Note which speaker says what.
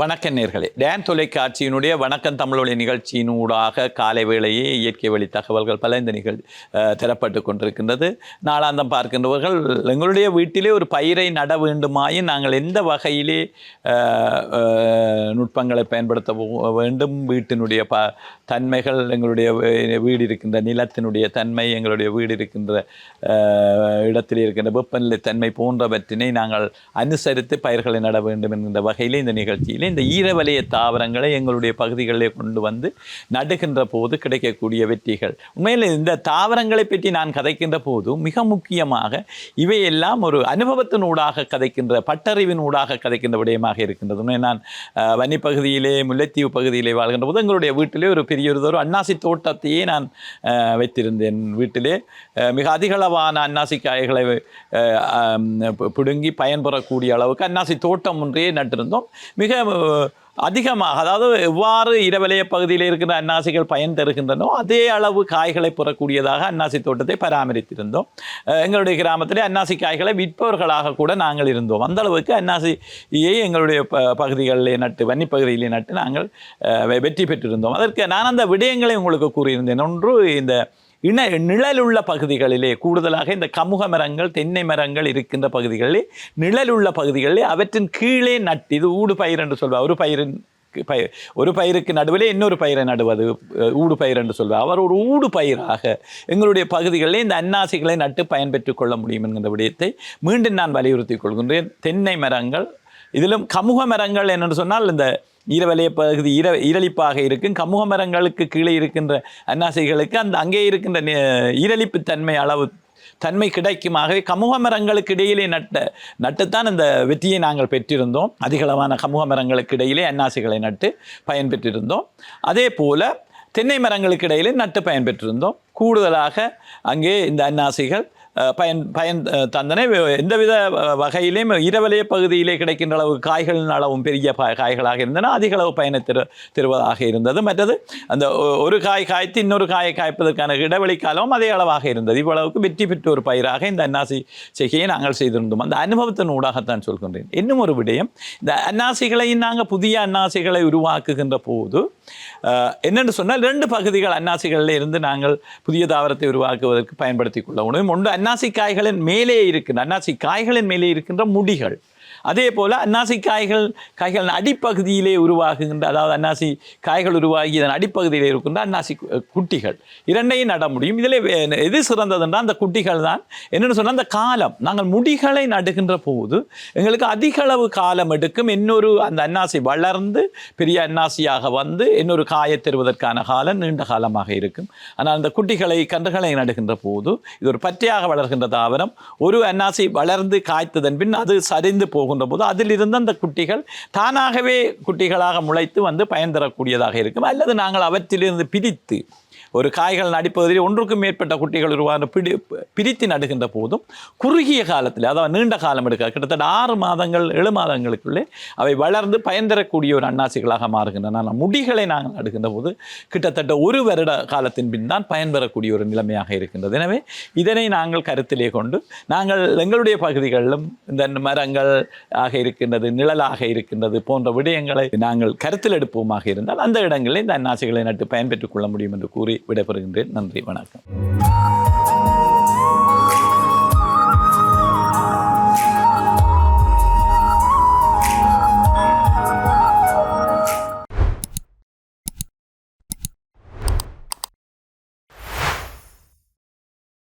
Speaker 1: வணக்க நேர்களே, டேன் தொலைக்காட்சியினுடைய வணக்கம் தமிழொலி நிகழ்ச்சியினூடாக காலை வேளையே இயற்கை வழி தகவல்கள் பல இந்த தரப்பட்டு கொண்டிருக்கின்றது. நாளாந்தம் பார்க்கின்றவர்கள் எங்களுடைய வீட்டிலே ஒரு பயிரை நட வேண்டுமாயின் நாங்கள் எந்த வகையிலே நுட்பங்களை பயன்படுத்த வேண்டும், வீட்டினுடைய தன்மைகள், எங்களுடைய வீடு இருக்கின்ற நிலத்தினுடைய தன்மை, எங்களுடைய வீடு இருக்கின்ற இடத்தில் இருக்கின்ற வெப்பநிலை தன்மை போன்றவற்றினை நாங்கள் அனுசரித்து பயிர்களை நட வேண்டும் என்கின்ற வகையிலே இந்த நிகழ்ச்சியிலே இந்த ஈரவலய தாவரங்களை எங்களுடைய பகுதிகளிலே கொண்டு வந்து நடுகின்ற போது கிடைக்கக்கூடிய வெற்றிகள். உண்மையில் இந்த தாவரங்களை பற்றி நான் கதைக்கின்ற போது மிக முக்கியமாக இவையெல்லாம் ஒரு அனுபவத்தினூடாக கதைக்கின்ற, பட்டறிவினூடாக கதைக்கின்ற விடயமாக இருக்கின்றது. நான் வன்னி பகுதியிலே, முல்லைத்தீவு பகுதியிலே வாழ்கின்ற போது எங்களுடைய வீட்டிலே ஒரு பெரியதொரு அன்னாசி தோட்டத்தையே நான் வைத்திருந்தேன். வீட்டிலே மிக அதிகளவான அன்னாசி காய்களை பிடுங்கி பயன்பெறக்கூடிய அளவுக்கு அன்னாசி தோட்டம் ஒன்றே நட்டிருந்தோம். மிக அதிகமாக, அதாவது எவ்வாறு இரவலய பகுதியில் இருக்கிற அன்னாசிகள் பயன் தருகின்றனோ அதே அளவு காய்களை பெறக்கூடியதாக அன்னாசி தோட்டத்தை பராமரித்திருந்தோம். எங்களுடைய கிராமத்திலே அன்னாசி காய்களை விற்பவர்களாக கூட நாங்கள் இருந்தோம். அந்த அளவுக்கு அன்னாசியை எங்களுடைய பகுதிகளிலே நட்டு, வன்னி பகுதியிலே நட்டு நாங்கள் வெற்றி பெற்றிருந்தோம். அதற்கு நான் அந்த விடயங்களை உங்களுக்கு கூறியிருந்தேன். ஒன்று, இந்த நிழலுள்ள பகுதிகளிலே, கூடுதலாக இந்த கமுக மரங்கள், தென்னை மரங்கள் இருக்கின்ற பகுதிகளிலே, நிழலுள்ள பகுதிகளிலே அவற்றின் கீழே நட்டு, இது ஊடு பயிர் என்று சொல்வார். ஒரு பயிருக்கு நடுவிலே இன்னொரு பயிரை நடுவது ஊடு பயிர் என்று சொல்வார். அவர் ஒரு ஊடு பயிராக எங்களுடைய பகுதிகளிலே இந்த அன்னாசிகளை நட்டு பயன்பெற்றுக் கொள்ள முடியும் என்கின்ற விடயத்தை மீண்டும் நான் வலியுறுத்தி கொள்கின்றேன். தென்னை மரங்கள், இதிலும் கமுக மரங்கள் என்னென்னு சொன்னால் இந்த ஈரவலய பகுதி ஈரலிப்பாக இருக்கும். கமுக மரங்களுக்கு கீழே இருக்கின்ற அன்னாசிகளுக்கு அங்கே இருக்கின்ற ஈரலிப்பு தன்மை கிடைக்குமாகவே கமுக மரங்களுக்கு இடையிலே நட்டுத்தான் இந்த வெற்றியை நாங்கள் பெற்றிருந்தோம். அதிகளவான கமுக மரங்களுக்கு இடையிலே அன்னாசிகளை நட்டு பயன்பெற்றிருந்தோம். அதே போல் தென்னை மரங்களுக்கு இடையிலே நட்டு பயன்பெற்றிருந்தோம். கூடுதலாக அங்கே இந்த அன்னாசிகள் பயன் தந்தனை. எந்தவித வகையிலேயும் இரவலய பகுதியிலே கிடைக்கின்ற அளவு காய்களின் அளவும் பெரிய காய்களாக இருந்தன, அதிக அளவு பயனை தருவதாக இருந்தது. மற்றது அந்த ஒரு காய் காய்த்து இன்னொரு காயை காய்ப்பதற்கான இடைவெளி காலமும் அதே அளவாக இருந்தது. இவ்வளவுக்கு வெற்றி பெற்ற ஒரு பயிராக இந்த அன்னாசி செய்கையை நாங்கள் செய்திருந்தோம். அந்த அனுபவத்தின் ஊடாகத்தான் சொல்கின்றேன். இன்னும் ஒரு விடயம், இந்த அன்னாசிகளையும் நாங்கள் புதிய அன்னாசிகளை உருவாக்குகின்ற போது என்னென்னு சொன்னால், 2 பகுதிகள் அன்னாசிகளில் இருந்து நாங்கள் புதிய தாவரத்தை உருவாக்குவதற்கு பயன்படுத்தி கொள்ள முடியும். ஒன்று, அன்னாசி காய்களின் மேலே இருக்கின்ற முடிகள். அதே போல் அன்னாசி காய்களின் அடிப்பகுதியிலே உருவாகுகின்ற, அதாவது அன்னாசி காய்கள் உருவாகி இதன் அடிப்பகுதியிலே இருக்கின்ற அன்னாசி குட்டிகள், இரண்டையும் நட முடியும். இதில் எது சிறந்ததுன்றால் அந்த குட்டிகள் தான். என்னென்னு சொன்னால், அந்த காலம், நாங்கள் முடிகளை நடுகின்ற போது எங்களுக்கு அதிக அளவு காலம் எடுக்கும். இன்னொரு அந்த அன்னாசி வளர்ந்து பெரிய அன்னாசியாக வந்து இன்னொரு காயை தருவதற்கான காலம் நீண்ட காலமாக இருக்கும். ஆனால் அந்த கன்றுகளை நடுகின்ற போது இது ஒரு பற்றையாக வளர்கின்ற தாவரம். ஒரு அன்னாசி வளர்ந்து காய்த்ததன் பின் அது சரிந்து போகும் போது அதிலிருந்து அந்த குட்டிகள் தானாகவே குட்டிகளாக முளைத்து வந்து பயன் தரக்கூடியதாக இருக்கும். அல்லது நாங்கள் அவற்றிலிருந்து பிரித்து ஒரு காய்கள் அடிப்பகுதியில் ஒன்றுக்கும் மேற்பட்ட குட்டிகள் உருவான பிரித்து நடுகின்ற போதும் குறுகிய காலத்தில், அதாவது நீண்ட காலம் எடுக்க கிட்டத்தட்ட 6 மாதங்கள் 7 மாதங்களுக்குள்ளே அவை வளர்ந்து பயன் தரக்கூடிய ஒரு அன்னாசிகளாக மாறுகின்றன. முடிகளை நாங்கள் நடுகின்ற போது கிட்டத்தட்ட 1 வருட காலத்தின் பின் தான் பயன் பெறக்கூடிய ஒரு நிலைமையாக இருக்கின்றது. எனவே இதனை நாங்கள் கருத்திலே கொண்டு நாங்கள் எங்களுடைய பகுதிகளிலும் இந்த மரங்கள் ஆக இருக்கின்றது, நிழலாக இருக்கின்றது போன்ற விடயங்களை நாங்கள் கருத்தில் எடுப்போமாக இருந்தால் அந்த இடங்களில் இந்த அன்னாசிகளை நட்டு பயன்பெற்றுக் கொள்ள முடியும் என்று கூறி விடைபெறுகின்றேன். நன்றி, வணக்கம்.